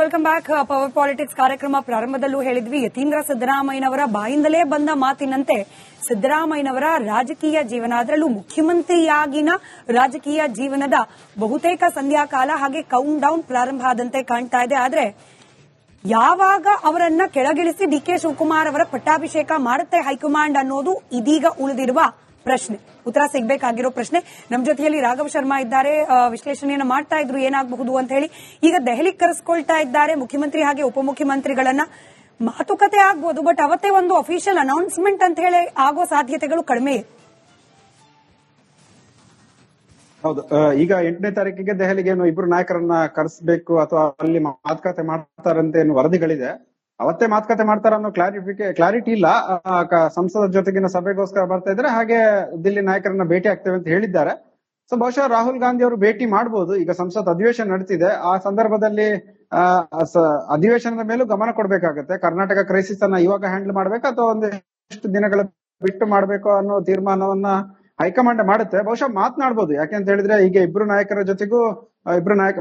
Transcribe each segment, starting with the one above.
Welcome back. Power politics ಕಾರ್ಯಕ್ರಮ ಪ್ರಾರಂಭದಲ್ಲೂ ಹೇಳಿದ್ವಿ, ಯತೀಂದ್ರ ಸಿದ್ದರಾಮಯ್ಯನವರ ಬಾಯಿಂದಲೇ ಬಂದ ಮಾತಿನಂತೆ ಸಿದ್ದರಾಮಯ್ಯನವರ ರಾಜಕೀಯ ಜೀವನ, ಅದರಲ್ಲೂ ಮುಖ್ಯಮಂತ್ರಿಯಾಗಿನ ರಾಜಕೀಯ ಜೀವನದ ಬಹುತೇಕ ಸಂಧ್ಯಾಕಾಲ ಹಾಗೆ ಕೌಂಟ್ ಡೌನ್ ಪ್ರಾರಂಭ ಆದಂತೆ ಕಾಣ್ತಾ ಇದೆ. ಆದ್ರೆ ಯಾವಾಗ ಅವರನ್ನ ಕೆಳಗಿಳಿಸಿ ಡಿಕೆ ಶಿವಕುಮಾರ್ ಅವರ ಪಟ್ಟಾಭಿಷೇಕ ಮಾಡುತ್ತೆ ಹೈಕಮಾಂಡ್ ಅನ್ನೋದು ಇದೀಗ ಉಳಿದಿರುವ ಪ್ರಶ್ನೆ, ಉತ್ತರ ಸಿಗಬೇಕಾಗಿರೋ ಪ್ರಶ್ನೆ. ನಮ್ಮ ಜೊತೆಯಲ್ಲಿ ರಾಘವ್ ಶರ್ಮಾ ಇದ್ದಾರೆ, ವಿಶ್ಲೇಷಣೆಯನ್ನು ಮಾಡ್ತಾ ಇದ್ರು ಏನಾಗಬಹುದು ಅಂತ ಹೇಳಿ. ಈಗ ದೆಹಲಿಗೆ ಕರೆಸ್ಕೊಳ್ತಾ ಇದ್ದಾರೆ ಮುಖ್ಯಮಂತ್ರಿ ಹಾಗೆ ಉಪಮುಖ್ಯಮಂತ್ರಿಗಳನ್ನ. ಮಾತುಕತೆ ಆಗ್ಬೋದು, ಬಟ್ ಅವತ್ತೇ ಒಂದು ಅಫಿಷಿಯಲ್ ಅನೌನ್ಸ್ಮೆಂಟ್ ಅಂತ ಹೇಳಿ ಆಗೋ ಸಾಧ್ಯತೆಗಳು ಕಡಿಮೆ. ಹೌದು, ಈಗ 8ನೇ ತಾರೀಕಿಗೆ ದೆಹಲಿಗೆ ಇಬ್ರು ನಾಯಕರನ್ನ ಕರೆಸಬೇಕು ಅಥವಾ ಅಲ್ಲಿ ಮಾತುಕತೆ ಮಾಡ್ತಾರಂತೆ ವರದಿಗಳಿದೆ. ಅವತ್ತೇ ಮಾತುಕತೆ ಮಾಡ್ತಾರ ಅನ್ನೋ ಕ್ಲಾರಿಟಿ ಇಲ್ಲ. ಸಂಸದ ಜೊತೆಗಿನ ಸಭೆಗೋಸ್ಕರ ಬರ್ತಾ ಇದ್ರೆ, ಹಾಗೆ ದಿಲ್ಲಿ ನಾಯಕರನ್ನ ಭೇಟಿ ಆಗ್ತೇವೆ ಅಂತ ಹೇಳಿದ್ದಾರೆ. ಸೊ ಬಹುಶಃ ರಾಹುಲ್ ಗಾಂಧಿ ಅವರು ಭೇಟಿ ಮಾಡಬಹುದು. ಈಗ ಸಂಸತ್ ಅಧಿವೇಶನ ನಡೀತಿದೆ, ಆ ಸಂದರ್ಭದಲ್ಲಿ ಅಧಿವೇಶನದ ಮೇಲೂ ಗಮನ ಕೊಡ್ಬೇಕಾಗತ್ತೆ. ಕರ್ನಾಟಕ ಕ್ರೈಸಿಸ್ ಅನ್ನ ಇವಾಗ ಹ್ಯಾಂಡಲ್ ಮಾಡ್ಬೇಕಾ ಅಥವಾ ಒಂದಿಷ್ಟು ದಿನಗಳ ಬಿಟ್ಟು ಮಾಡ್ಬೇಕು ಅನ್ನೋ ತೀರ್ಮಾನವನ್ನ ಹೈಕಮಾಂಡ್ ಮಾಡುತ್ತೆ. ಬಹುಶಃ ಮಾತನಾಡಬಹುದು, ಯಾಕೆಂತ ಹೇಳಿದ್ರೆ ಈಗ ಇಬ್ರು ನಾಯಕರ ಜೊತೆಗೂ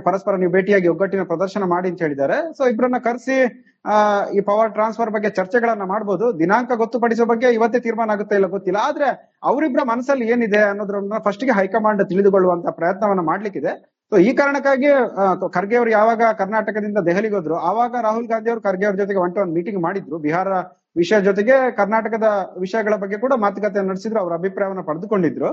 ಪರಸ್ಪರ ನೀವು ಭೇಟಿಯಾಗಿ ಒಗ್ಗಟ್ಟಿನ ಪ್ರದರ್ಶನ ಮಾಡಿ ಅಂತ ಹೇಳಿದ್ದಾರೆ. ಸೊ ಇಬ್ಬರನ್ನ ಕರೆಸಿ ಈ ಪವರ್ ಟ್ರಾನ್ಸ್ಫರ್ ಬಗ್ಗೆ ಚರ್ಚೆಗಳನ್ನ ಮಾಡಬಹುದು. ದಿನಾಂಕ ಗೊತ್ತುಪಡಿಸೋ ಬಗ್ಗೆ ಇವತ್ತೇ ತೀರ್ಮಾನ ಆಗುತ್ತೆ ಇಲ್ಲ ಗೊತ್ತಿಲ್ಲ. ಆದ್ರೆ ಅವರಿಬ್ಬರ ಮನಸ್ಸಲ್ಲಿ ಏನಿದೆ ಅನ್ನೋದ್ರನ್ನ ಫಸ್ಟ್ ಗೆ ಹೈಕಮಾಂಡ್ ತಿಳಿದುಕೊಳ್ಳುವಂತ ಪ್ರಯತ್ನವನ್ನ ಮಾಡ್ಲಿಕ್ಕಿದೆ. ಸೊ ಈ ಕಾರಣಕ್ಕಾಗಿ ಖರ್ಗೆ ಅವರು ಯಾವಾಗ ಕರ್ನಾಟಕದಿಂದ ದೆಹಲಿಗೆ ಹೋದ್ರು, ಆವಾಗ ರಾಹುಲ್ ಗಾಂಧಿ ಅವರು ಖರ್ಗೆ ಅವ್ರ ಜೊತೆಗೆ ಒಂದು ಮೀಟಿಂಗ್ ಮಾಡಿದ್ರು. ಬಿಹಾರ ವಿಷಯ ಜೊತೆಗೆ ಕರ್ನಾಟಕದ ವಿಷಯಗಳ ಬಗ್ಗೆ ಕೂಡ ಮಾತುಕತೆ ನಡೆಸಿದ್ರು, ಅವರ ಅಭಿಪ್ರಾಯವನ್ನ ಪಡೆದುಕೊಂಡಿದ್ರು.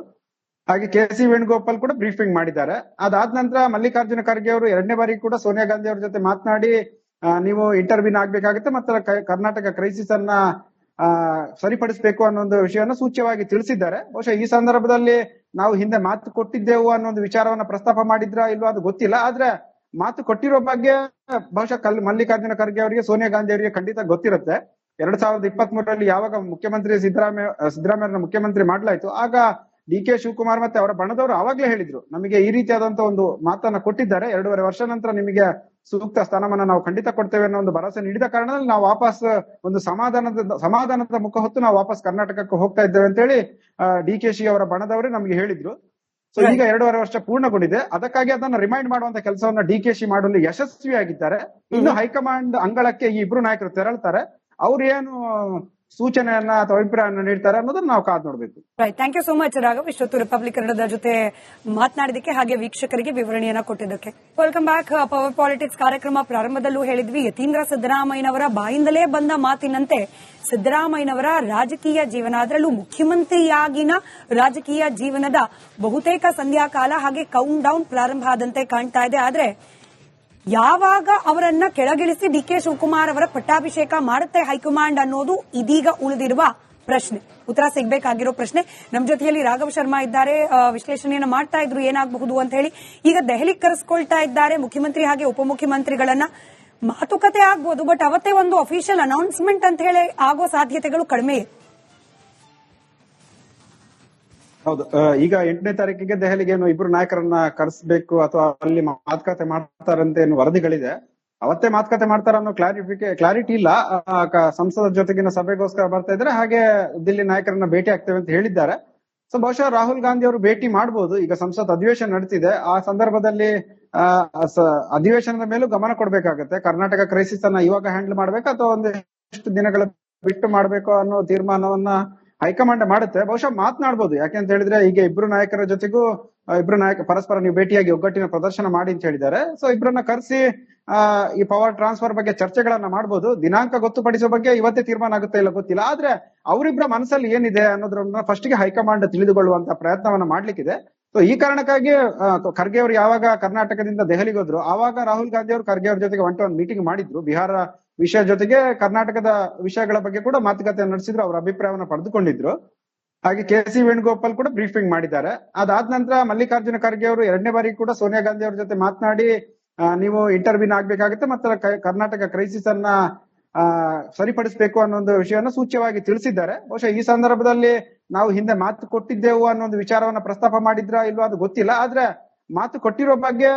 ಹಾಗೆ ಕೆ.ಸಿ. ವೇಣುಗೋಪಾಲ್ ಕೂಡ ಬ್ರೀಫಿಂಗ್ ಮಾಡಿದ್ದಾರೆ. ಅದಾದ ನಂತರ ಮಲ್ಲಿಕಾರ್ಜುನ ಖರ್ಗೆ ಅವರು 2ನೇ ಬಾರಿ ಕೂಡ ಸೋನಿಯಾ ಗಾಂಧಿ ಅವ್ರ ಜೊತೆ ಮಾತನಾಡಿ ನೀವು ಇಂಟರ್ವ್ಯೂನ್ ಆಗ್ಬೇಕಾಗುತ್ತೆ, ಮತ್ತೆ ಕರ್ನಾಟಕ ಕ್ರೈಸಿಸ್ ಅನ್ನ ಸರಿಪಡಿಸಬೇಕು ಅನ್ನೋ ಒಂದು ವಿಷಯವನ್ನ ಸೂಚ್ಯವಾಗಿ ತಿಳಿಸಿದ್ದಾರೆ. ಬಹುಶಃ ಈ ಸಂದರ್ಭದಲ್ಲಿ ನಾವು ಹಿಂದೆ ಮಾತು ಕೊಟ್ಟಿದ್ದೆವು ಅನ್ನೋ ಒಂದು ವಿಚಾರವನ್ನ ಪ್ರಸ್ತಾಪ ಮಾಡಿದ್ರ ಇಲ್ವಾ ಅದು ಗೊತ್ತಿಲ್ಲ. ಆದ್ರೆ ಮಾತು ಕೊಟ್ಟಿರೋ ಬಗ್ಗೆ ಬಹುಶಃ ಮಲ್ಲಿಕಾರ್ಜುನ ಖರ್ಗೆ ಅವರಿಗೆ ಸೋನಿಯಾ ಗಾಂಧಿ ಅವರಿಗೆ ಖಂಡಿತ ಗೊತ್ತಿರುತ್ತೆ. 2023ರಲ್ಲಿ ಯಾವಾಗ ಮುಖ್ಯಮಂತ್ರಿ ಸಿದ್ದರಾಮಯ್ಯನ ಮುಖ್ಯಮಂತ್ರಿ ಮಾಡ್ಲಾಯ್ತು, ಆಗ ಡಿ.ಕೆ. ಶಿವಕುಮಾರ್ ಮತ್ತೆ ಅವರ ಬಣದವರು ಆವಾಗ್ಲೇ ಹೇಳಿದ್ರು, ನಮಗೆ ಈ ರೀತಿಯಾದಂತ ಒಂದು ಮಾತನ್ನ ಕೊಟ್ಟಿದ್ದಾರೆ, 2.5 ವರ್ಷ ನಂತರ ನಿಮಗೆ ಸೂಕ್ತ ಸ್ಥಾನಮಾನ ನಾವು ಖಂಡಿತ ಕೊಡ್ತೇವೆ ಅನ್ನೋ ಒಂದು ಭರವಸೆ ನೀಡಿದ ಕಾರಣದಲ್ಲಿ ನಾವು ವಾಪಸ್ ಒಂದು ಸಮಾಧಾನದ ಮುಖ ಹೊತ್ತು ನಾವು ವಾಪಸ್ ಕರ್ನಾಟಕಕ್ಕೆ ಹೋಗ್ತಾ ಇದ್ದೇವೆ ಅಂತ ಹೇಳಿ ಡಿ.ಕೆ.ಶಿ ಅವರ ಬಣದವರೇ ನಮ್ಗೆ ಹೇಳಿದ್ರು. ಸೊ ಈಗ 2.5 ವರ್ಷ ಪೂರ್ಣಗೊಂಡಿದೆ. ಅದಕ್ಕಾಗಿ ಅದನ್ನ ರಿಮೈಂಡ್ ಮಾಡುವಂತ ಕೆಲಸವನ್ನ ಡಿ.ಕೆ.ಶಿ ಮಾಡಲು ಯಶಸ್ವಿಯಾಗಿದ್ದಾರೆ. ಇನ್ನು ಹೈಕಮಾಂಡ್ ಅಂಗಳಕ್ಕೆ ಈ ಇಬ್ರು ನಾಯಕರು ತೆರಳ್ತಾರೆ. ಅವ್ರು ಏನು ಸೂಚನೆಯನ್ನ ಅಥವಾ ಅಭಿಪ್ರಾಯವನ್ನ ನೀಡ್ತಾರೆ ಅನ್ನೋದನ್ನ ನಾವು ಕಾದು ನೋಡ್ಬೇಕು. Right, thank you so much Raghav, ಇಷ್ಟೊತ್ತು ರಿಪಬ್ಲಿಕ್ ಕನ್ನಡದ ಜೊತೆ ಮಾತನಾಡಿದಕ್ಕೆ ಹಾಗೆ ವೀಕ್ಷಕರಿಗೆ ವಿವರಣೆಯನ್ನ ಕೊಟ್ಟಿದ್ದಕ್ಕೆ. Welcome back. ಪವರ್ ಪಾಲಿಟಿಕ್ಸ್ ಕಾರ್ಯಕ್ರಮ ಪ್ರಾರಂಭದಲ್ಲೂ ಹೇಳಿದ್ವಿ, ಯತೀಂದ್ರ ಸಿದ್ದರಾಮಯ್ಯನವರ ಬಾಯಿಂದಲೇ ಬಂದ ಮಾತಿನಂತೆ ಸಿದ್ದರಾಮಯ್ಯನವರ ರಾಜಕೀಯ ಜೀವನ, ಅದರಲ್ಲೂ ಮುಖ್ಯಮಂತ್ರಿಯಾಗಿನ ರಾಜಕೀಯ ಜೀವನದ ಬಹುತೇಕ ಸಂಧ್ಯಾಕಾಲ ಹಾಗೆ ಕೌಂಟ್ ಡೌನ್ ಪ್ರಾರಂಭ ಆದಂತೆ ಕಾಣ್ತಾ ಇದೆ. ಆದ್ರೆ ಯಾವಾಗ ಅವರನ್ನ ಕೆಳಗಿಳಿಸಿ ಡಿಕೆ ಶಿವಕುಮಾರ್ ಅವರ ಪಟ್ಟಾಭಿಷೇಕ ಮಾಡುತ್ತೆ ಹೈಕಮಾಂಡ್ ಅನ್ನೋದು ಇದೀಗ ಉಳಿದಿರುವ ಪ್ರಶ್ನೆ, ಉತ್ತರ ಸಿಗಬೇಕಾಗಿರೋ ಪ್ರಶ್ನೆ. ನಮ್ಮ ಜೊತೆಯಲ್ಲಿ ರಾಘವ್ ಶರ್ಮಾ ಇದ್ದಾರೆ, ವಿಶ್ಲೇಷಣೆಯನ್ನು ಮಾಡ್ತಾ ಇದ್ರು ಏನಾಗಬಹುದು ಅಂತ ಹೇಳಿ. ಈಗ ದೆಹಲಿಗೆ ಕರೆಸ್ಕೊಳ್ತಾ ಇದ್ದಾರೆ ಮುಖ್ಯಮಂತ್ರಿ ಹಾಗೆ ಉಪಮುಖ್ಯಮಂತ್ರಿಗಳನ್ನ. ಮಾತುಕತೆ ಆಗ್ಬೋದು, ಬಟ್ ಅವತ್ತೇ ಒಂದು ಅಫಿಷಿಯಲ್ ಅನೌನ್ಸ್ಮೆಂಟ್ ಅಂತ ಹೇಳಿ ಆಗೋ ಸಾಧ್ಯತೆಗಳು ಕಡಿಮೆ. ಹೌದು, ಈಗ 8ನೇ ತಾರೀಕಿಗೆ ದೆಹಲಿಗೆ ಇಬ್ರು ನಾಯಕರನ್ನ ಕರೆಸಬೇಕು ಅಥವಾ ಅಲ್ಲಿ ಮಾತುಕತೆ ಮಾಡ್ತಾರಂತೆ ವರದಿಗಳಿದೆ. ಅವತ್ತೇ ಮಾತುಕತೆ ಮಾಡ್ತಾರ ಅನ್ನೋ ಕ್ಲಾರಿಟಿ ಇಲ್ಲ. ಸಂಸದ ಜೊತೆಗಿನ ಸಭೆಗೋಸ್ಕರ ಬರ್ತಾ ಇದ್ರೆ, ಹಾಗೆ ದಿಲ್ಲಿ ನಾಯಕರನ್ನ ಭೇಟಿ ಆಗ್ತೇವೆ ಅಂತ ಹೇಳಿದ್ದಾರೆ. ಸೊ ಬಹುಶಃ ರಾಹುಲ್ ಗಾಂಧಿ ಅವರು ಭೇಟಿ ಮಾಡಬಹುದು. ಈಗ ಸಂಸತ್ ಅಧಿವೇಶನ ನಡೀತಿದೆ, ಆ ಸಂದರ್ಭದಲ್ಲಿ ಅಧಿವೇಶನದ ಮೇಲೂ ಗಮನ ಕೊಡ್ಬೇಕಾಗತ್ತೆ. ಕರ್ನಾಟಕ ಕ್ರೈಸಿಸ್ ಅನ್ನ ಇವಾಗ ಹ್ಯಾಂಡಲ್ ಮಾಡ್ಬೇಕಾ ಅಥವಾ ಒಂದಿಷ್ಟು ದಿನಗಳ ಬಿಟ್ಟು ಮಾಡ್ಬೇಕು ಅನ್ನೋ ತೀರ್ಮಾನವನ್ನ ಹೈಕಮಾಂಡ್ ಮಾಡುತ್ತೆ. ಬಹುಶಃ ಮಾತನಾಡಬಹುದು, ಯಾಕೆಂತ ಹೇಳಿದ್ರೆ ಈಗ ಇಬ್ರು ನಾಯಕರ ಜೊತೆಗೂ ಪರಸ್ಪರ ನೀವು ಭೇಟಿಯಾಗಿ ಒಗ್ಗಟ್ಟಿನ ಪ್ರದರ್ಶನ ಮಾಡಿ ಅಂತ ಹೇಳಿದ್ದಾರೆ. ಸೊ ಇಬ್ಬರನ್ನ ಕರೆಸಿ ಈ ಪವರ್ ಟ್ರಾನ್ಸ್ಫರ್ ಬಗ್ಗೆ ಚರ್ಚೆಗಳನ್ನ ಮಾಡಬಹುದು. ದಿನಾಂಕ ಗೊತ್ತುಪಡಿಸೋ ಬಗ್ಗೆ ಇವತ್ತೇ ತೀರ್ಮಾನ ಆಗುತ್ತೆ ಇಲ್ಲ ಗೊತ್ತಿಲ್ಲ. ಆದ್ರೆ ಅವರಿಬ್ಬರ ಮನಸ್ಸಲ್ಲಿ ಏನಿದೆ ಅನ್ನೋದ್ರನ್ನ ಫಸ್ಟ್ ಗೆ ಹೈಕಮಾಂಡ್ ತಿಳಿದುಕೊಳ್ಳುವಂತ ಪ್ರಯತ್ನವನ್ನ ಮಾಡ್ಲಿಕ್ಕಿದೆ. ಸೊ ಈ ಕಾರಣಕ್ಕಾಗಿ ಖರ್ಗೆ ಅವರು ಯಾವಾಗ ಕರ್ನಾಟಕದಿಂದ ದೆಹಲಿಗೆ ಹೋದ್ರು, ಆವಾಗ ರಾಹುಲ್ ಗಾಂಧಿ ಅವರು ಖರ್ಗೆ ಅವ್ರ ಜೊತೆಗೆ ಒಂದು ಮೀಟಿಂಗ್ ಮಾಡಿದ್ರು. ಬಿಹಾರ ವಿಷಯ ಜೊತೆಗೆ ಕರ್ನಾಟಕದ ವಿಷಯಗಳ ಬಗ್ಗೆ ಕೂಡ ಮಾತುಕತೆ ನಡೆಸಿದ್ರು, ಅವರ ಅಭಿಪ್ರಾಯವನ್ನ ಪಡೆದುಕೊಂಡಿದ್ರು. ಹಾಗೆ ಕೆ.ಸಿ. ವೇಣುಗೋಪಾಲ್ ಕೂಡ ಬ್ರೀಫಿಂಗ್ ಮಾಡಿದ್ದಾರೆ. ಅದಾದ ನಂತರ ಮಲ್ಲಿಕಾರ್ಜುನ ಖರ್ಗೆ ಅವರು 2ನೇ ಬಾರಿ ಕೂಡ ಸೋನಿಯಾ ಗಾಂಧಿ ಅವ್ರ ಜೊತೆ ಮಾತನಾಡಿ ನೀವು ಇಂಟರ್ವ್ಯೂನ್ ಆಗ್ಬೇಕಾಗುತ್ತೆ, ಮತ್ತೆ ಕರ್ನಾಟಕ ಕ್ರೈಸಿಸ್ ಅನ್ನ ಸರಿಪಡಿಸಬೇಕು ಅನ್ನೋ ಒಂದು ವಿಷಯವನ್ನ ಸೂಚ್ಯವಾಗಿ ತಿಳಿಸಿದ್ದಾರೆ. ಬಹುಶಃ ಈ ಸಂದರ್ಭದಲ್ಲಿ ನಾವು ಹಿಂದೆ ಮಾತು ಕೊಟ್ಟಿದ್ದೆವು ಅನ್ನೋ ಒಂದು ವಿಚಾರವನ್ನ ಪ್ರಸ್ತಾಪ ಮಾಡಿದ್ರ ಇಲ್ವಾ ಅದು ಗೊತ್ತಿಲ್ಲ. ಆದ್ರೆ ಮಾತು ಕೊಟ್ಟಿರೋ ಬಗ್ಗೆ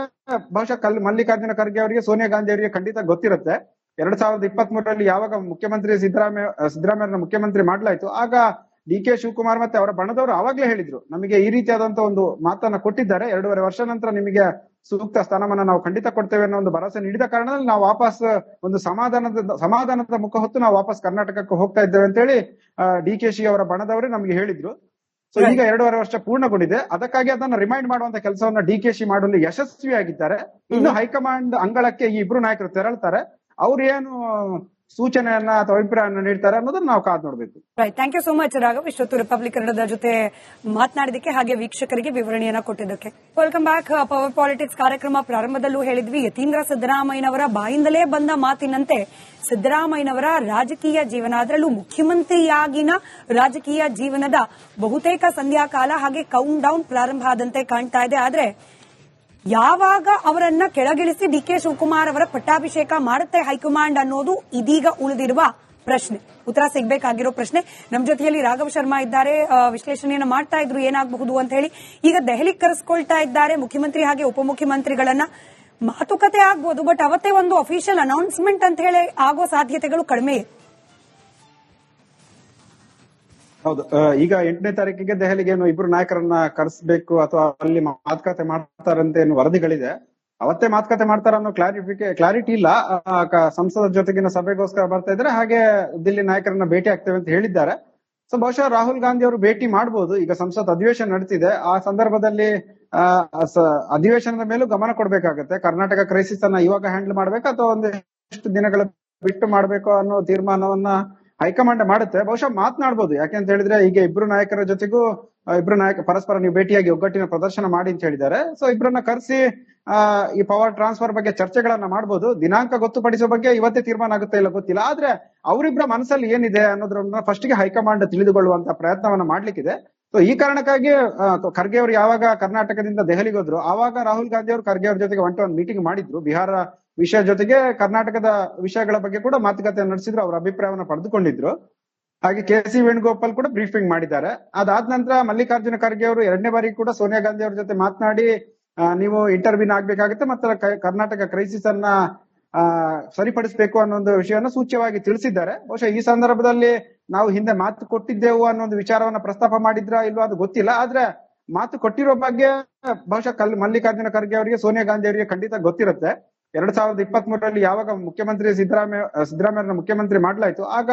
ಬಹುಶಃ ಮಲ್ಲಿಕಾರ್ಜುನ ಖರ್ಗೆ ಅವರಿಗೆ ಸೋನಿಯಾ ಗಾಂಧಿ ಅವರಿಗೆ ಖಂಡಿತ ಗೊತ್ತಿರುತ್ತೆ. 2023ರಲ್ಲಿ ಯಾವಾಗ ಮುಖ್ಯಮಂತ್ರಿ ಸಿದ್ದರಾಮಯ್ಯನ ಮುಖ್ಯಮಂತ್ರಿ ಮಾಡ್ಲಾಯ್ತು, ಆಗ ಡಿ.ಕೆ. ಶಿವಕುಮಾರ್ ಮತ್ತೆ ಅವರ ಬಣದವರು ಆವಾಗ್ಲೇ ಹೇಳಿದ್ರು, ನಮಗೆ ಈ ರೀತಿಯಾದಂತ ಒಂದು ಮಾತನ್ನ ಕೊಟ್ಟಿದ್ದಾರೆ, 2.5 ವರ್ಷ ನಂತರ ನಿಮಗೆ ಸೂಕ್ತ ಸ್ಥಾನಮಾನ ನಾವು ಖಂಡಿತ ಕೊಡ್ತೇವೆ ಅನ್ನೋ ಒಂದು ಭರವಸೆ ನೀಡಿದ ಕಾರಣದಲ್ಲಿ ನಾವು ವಾಪಸ್ ಒಂದು ಸಮಾಧಾನದ ಮುಖ ಹೊತ್ತು ನಾವು ವಾಪಸ್ ಕರ್ನಾಟಕಕ್ಕೆ ಹೋಗ್ತಾ ಇದ್ದೇವೆ ಅಂತ ಹೇಳಿ DKಶಿ ಅವರ ಬಣದವರೇ ನಮಗೆ ಹೇಳಿದ್ರು. ಸೊ ಈಗ 2.5 ವರ್ಷ ಪೂರ್ಣಗೊಂಡಿದೆ. ಅದಕ್ಕಾಗಿ ಅದನ್ನ ರಿಮೈಂಡ್ ಮಾಡುವಂತ ಕೆಲಸವನ್ನ DKಶಿ ಮಾಡಲು ಯಶಸ್ವಿಯಾಗಿದ್ದಾರೆ. ಇನ್ನು ಹೈಕಮಾಂಡ್ ಅಂಗಳಕ್ಕೆ ಈ ಇಬ್ರು ನಾಯಕರು ತೆರಳ್ತಾರೆ. ಅವ್ರು ಏನು ಸೂಚನೆಯನ್ನ ಅಥವಾ ಅಭಿಪ್ರಾಯವನ್ನ ನೀಡ್ತಾರೆ ಅನ್ನೋದನ್ನ ನಾವು ಕಾದ್ ನೋಡ್ಬೇಕು. Right, thank you so much Raghav. ಇಷ್ಟೊತ್ತು ರಿಪಬ್ಲಿಕ್ ಕನ್ನಡದ ಜೊತೆ ಮಾತನಾಡಿದಕ್ಕೆ ಹಾಗೆ ವೀಕ್ಷಕರಿಗೆ ವಿವರಣೆಯನ್ನ ಕೊಟ್ಟಿದ್ದಕ್ಕೆ. Welcome back. ಪವರ್ ಪಾಲಿಟಿಕ್ಸ್ ಕಾರ್ಯಕ್ರಮ ಪ್ರಾರಂಭದಲ್ಲೂ ಹೇಳಿದ್ವಿ, ಯತೀಂದ್ರ ಸಿದ್ದರಾಮಯ್ಯನವರ ಬಾಯಿಂದಲೇ ಬಂದ ಮಾತಿನಂತೆ ಸಿದ್ದರಾಮಯ್ಯನವರ ರಾಜಕೀಯ ಜೀವನ, ಅದರಲ್ಲೂ ಮುಖ್ಯಮಂತ್ರಿಯಾಗಿನ ರಾಜಕೀಯ ಜೀವನದ ಬಹುತೇಕ ಸಂಧ್ಯಾಕಾಲ ಹಾಗೆ ಕೌಂಟ್ ಡೌನ್ ಪ್ರಾರಂಭ ಆದಂತೆ ಕಾಣ್ತಾ ಇದೆ. ಆದ್ರೆ ಯಾವಾಗ ಅವರನ್ನ ಕೆಳಗಿಳಿಸಿ DK ಶಿವಕುಮಾರ್ ಅವರ ಪಟ್ಟಾಭಿಷೇಕ ಮಾಡುತ್ತೆ ಹೈಕಮಾಂಡ್ ಅನ್ನೋದು ಇದೀಗ ಉಳಿದಿರುವ ಪ್ರಶ್ನೆ, ಉತ್ತರ ಸಿಗಬೇಕಾಗಿರೋ ಪ್ರಶ್ನೆ. ನಮ್ಮ ಜೊತೆಯಲ್ಲಿ ರಾಘವ್ ಶರ್ಮಾ ಇದ್ದಾರೆ, ವಿಶ್ಲೇಷಣೆಯನ್ನ ಮಾಡ್ತಾ ಇದ್ರು ಏನಾಗಬಹುದು ಅಂತ ಹೇಳಿ. ಈಗ ದೆಹಲಿಗೆ ಕರೆಸ್ಕೊಳ್ತಾ ಇದ್ದಾರೆ ಮುಖ್ಯಮಂತ್ರಿ ಹಾಗೆ ಉಪಮುಖ್ಯಮಂತ್ರಿಗಳನ್ನ. ಮಾತುಕತೆ ಆಗ್ಬೋದು, ಬಟ್ ಅವತ್ತೇ ಒಂದು ಅಫಿಷಿಯಲ್ ಅನೌನ್ಸ್ಮೆಂಟ್ ಅಂತ ಹೇಳಿ ಆಗೋ ಸಾಧ್ಯತೆಗಳು ಕಡಿಮೆ. ಹೌದು, ಈಗ 8ನೇ ತಾರೀಕಿಗೆ ದೆಹಲಿಗೆ ಇಬ್ರು ನಾಯಕರನ್ನ ಕರೆಸಬೇಕು ಅಥವಾ ಅಲ್ಲಿ ಮಾತುಕತೆ ಮಾಡ್ತಾರಂತೆ ವರದಿಗಳಿದೆ. ಅವತ್ತೇ ಮಾತುಕತೆ ಮಾಡ್ತಾರ ಅನ್ನೋ ಕ್ಲಾರಿಟಿ ಇಲ್ಲ. ಸಂಸದ ಜೊತೆಗಿನ ಸಭೆಗೋಸ್ಕರ ಬರ್ತಾ ಇದ್ರೆ, ಹಾಗೆ ದಿಲ್ಲಿ ನಾಯಕರನ್ನ ಭೇಟಿ ಆಗ್ತೇವೆ ಅಂತ ಹೇಳಿದ್ದಾರೆ. ಸೊ ಬಹುಶಃ ರಾಹುಲ್ ಗಾಂಧಿ ಅವರು ಭೇಟಿ ಮಾಡಬಹುದು. ಈಗ ಸಂಸತ್ ಅಧಿವೇಶನ ನಡೀತಿದೆ, ಆ ಸಂದರ್ಭದಲ್ಲಿ ಅಧಿವೇಶನದ ಮೇಲೂ ಗಮನ ಕೊಡ್ಬೇಕಾಗತ್ತೆ. ಕರ್ನಾಟಕ ಕ್ರೈಸಿಸ್ ಅನ್ನ ಇವಾಗ ಹ್ಯಾಂಡಲ್ ಮಾಡ್ಬೇಕು ಅಥವಾ ಒಂದಿಷ್ಟು ದಿನಗಳ ಬಿಟ್ಟು ಮಾಡ್ಬೇಕು ಅನ್ನೋ ತೀರ್ಮಾನವನ್ನ ಹೈಕಮಾಂಡ್ ಮಾಡುತ್ತೆ. ಬಹುಶಃ ಮಾತನಾಡಬಹುದು. ಯಾಕೆಂತ ಹೇಳಿದ್ರೆ ಈಗ ಇಬ್ರು ನಾಯಕರ ಜೊತೆಗೂ ಪರಸ್ಪರ ನೀವು ಭೇಟಿಯಾಗಿ ಒಗ್ಗಟ್ಟಿನ ಪ್ರದರ್ಶನ ಮಾಡಿ ಅಂತ ಹೇಳಿದ್ದಾರೆ. ಸೊ ಇಬ್ಬರನ್ನ ಕರೆಸಿ ಈ ಪವರ್ ಟ್ರಾನ್ಸ್ಫರ್ ಬಗ್ಗೆ ಚರ್ಚೆಗಳನ್ನ ಮಾಡಬಹುದು. ದಿನಾಂಕ ಗೊತ್ತುಪಡಿಸೋ ಬಗ್ಗೆ ಇವತ್ತೇ ತೀರ್ಮಾನ ಆಗುತ್ತೆ ಇಲ್ಲ ಗೊತ್ತಿಲ್ಲ. ಆದ್ರೆ ಅವರಿಬ್ಬರ ಮನಸ್ಸಲ್ಲಿ ಏನಿದೆ ಅನ್ನೋದ್ರನ್ನ ಫಸ್ಟ್ ಗೆ ಹೈಕಮಾಂಡ್ ತಿಳಿದುಕೊಳ್ಳುವಂತ ಪ್ರಯತ್ನವನ್ನ ಮಾಡ್ಲಿಕ್ಕಿದೆ. ಸೊ ಈ ಕಾರಣಕ್ಕಾಗಿ ಖರ್ಗೆ ಅವರು ಯಾವಾಗ ಕರ್ನಾಟಕದಿಂದ ದೆಹಲಿಗೆ ಹೋದ್ರು, ಆವಾಗ ರಾಹುಲ್ ಗಾಂಧಿ ಅವರು ಖರ್ಗೆ ಅವ್ರ ಜೊತೆಗೆ ಒಂದು ಮೀಟಿಂಗ್ ಮಾಡಿದ್ರು. ಬಿಹಾರ ವಿಷಯ ಜೊತೆಗೆ ಕರ್ನಾಟಕದ ವಿಷಯಗಳ ಬಗ್ಗೆ ಕೂಡ ಮಾತುಕತೆ ನಡೆಸಿದ್ರು, ಅವರ ಅಭಿಪ್ರಾಯವನ್ನ ಪಡೆದುಕೊಂಡಿದ್ರು. ಹಾಗೆ KC ವೇಣುಗೋಪಾಲ್ ಕೂಡ ಬ್ರೀಫಿಂಗ್ ಮಾಡಿದ್ದಾರೆ. ಅದಾದ ನಂತರ ಮಲ್ಲಿಕಾರ್ಜುನ ಖರ್ಗೆ ಅವರು 2ನೇ ಬಾರಿ ಕೂಡ ಸೋನಿಯಾ ಗಾಂಧಿ ಅವ್ರ ಜೊತೆ ಮಾತನಾಡಿ ನೀವು ಇಂಟರ್ವ್ಯೂನ್ ಆಗ್ಬೇಕಾಗುತ್ತೆ ಮತ್ತೆ ಕರ್ನಾಟಕ ಕ್ರೈಸಿಸ್ ಅನ್ನ ಸರಿಪಡಿಸಬೇಕು ಅನ್ನೋ ಒಂದು ವಿಷಯವನ್ನ ಸೂಚ್ಯವಾಗಿ ತಿಳಿಸಿದ್ದಾರೆ. ಬಹುಶಃ ಈ ಸಂದರ್ಭದಲ್ಲಿ ನಾವು ಹಿಂದೆ ಮಾತು ಕೊಟ್ಟಿದ್ದೆವು ಅನ್ನೋ ಒಂದು ವಿಚಾರವನ್ನ ಪ್ರಸ್ತಾಪ ಮಾಡಿದ್ರ ಇಲ್ವಾ ಅದು ಗೊತ್ತಿಲ್ಲ. ಆದ್ರೆ ಮಾತು ಕೊಟ್ಟಿರೋ ಬಗ್ಗೆ ಬಹುಶಃ ಮಲ್ಲಿಕಾರ್ಜುನ ಖರ್ಗೆ ಅವರಿಗೆ ಸೋನಿಯಾ ಗಾಂಧಿ ಅವರಿಗೆ ಖಂಡಿತ ಗೊತ್ತಿರುತ್ತೆ. 2023ರಲ್ಲಿ ಯಾವಾಗ ಮುಖ್ಯಮಂತ್ರಿ ಸಿದ್ದರಾಮಯ್ಯನ ಮುಖ್ಯಮಂತ್ರಿ ಮಾಡ್ಲಾಯ್ತು, ಆಗ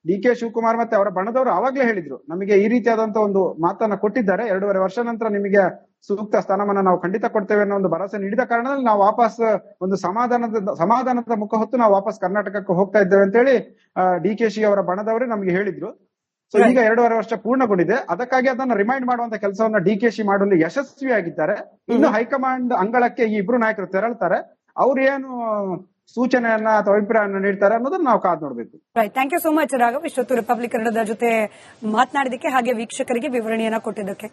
DK ಶಿವಕುಮಾರ್ ಮತ್ತೆ ಅವರ ಬಣದವರು ಆವಾಗ್ಲೇ ಹೇಳಿದ್ರು, ನಮಗೆ ಈ ರೀತಿಯಾದಂತ ಒಂದು ಮಾತನ್ನ ಕೊಟ್ಟಿದ್ದಾರೆ, 2.5 ವರ್ಷ ನಂತರ ನಿಮಗೆ ಸೂಕ್ತ ಸ್ಥಾನಮಾನ ನಾವು ಖಂಡಿತ ಕೊಡ್ತೇವೆ ಅನ್ನೋ ಒಂದು ಭರವಸೆ ನೀಡಿದ ಕಾರಣದಲ್ಲಿ ನಾವು ವಾಪಸ್ ಒಂದು ಸಮಾಧಾನದ ಮುಖ ಹೊತ್ತು ನಾವು ವಾಪಸ್ ಕರ್ನಾಟಕಕ್ಕೆ ಹೋಗ್ತಾ ಇದ್ದೇವೆ ಅಂತ ಹೇಳಿ DKಶಿ ಅವರ ಬಣದವರೇ ನಮಗೆ ಹೇಳಿದ್ರು. ಸೊ ಈಗ 2.5 ವರ್ಷ ಪೂರ್ಣಗೊಂಡಿದೆ. ಅದಕ್ಕಾಗಿ ಅದನ್ನ ರಿಮೈಂಡ್ ಮಾಡುವಂತ ಕೆಲಸವನ್ನ DKಶಿ ಮಾಡಲು ಯಶಸ್ವಿಯಾಗಿದ್ದಾರೆ. ಇನ್ನು ಹೈಕಮಾಂಡ್ ಅಂಗಳಕ್ಕೆ ಈ ಇಬ್ರು ನಾಯಕರು ತೆರಳ್ತಾರೆ. ಅವ್ರು ಏನು ಸೂಚನೆಯನ್ನ ಅಥವಾ ಅಭಿಪ್ರಾಯವನ್ನ ನೀಡ್ತಾರೆ ಅನ್ನೋದನ್ನ ನಾವು ಕಾದ್ ನೋಡ್ಬೇಕು. Right, thank you so much Raghav. ಇಷ್ಟೊತ್ತು ರಿಪಬ್ಲಿಕ್ ಕನ್ನಡದ ಜೊತೆ ಮಾತನಾಡಿದಕ್ಕೆ ಹಾಗೆ ವೀಕ್ಷಕರಿಗೆ ವಿವರಣೆಯನ್ನ ಕೊಟ್ಟಿದ್ದಕ್ಕೆ.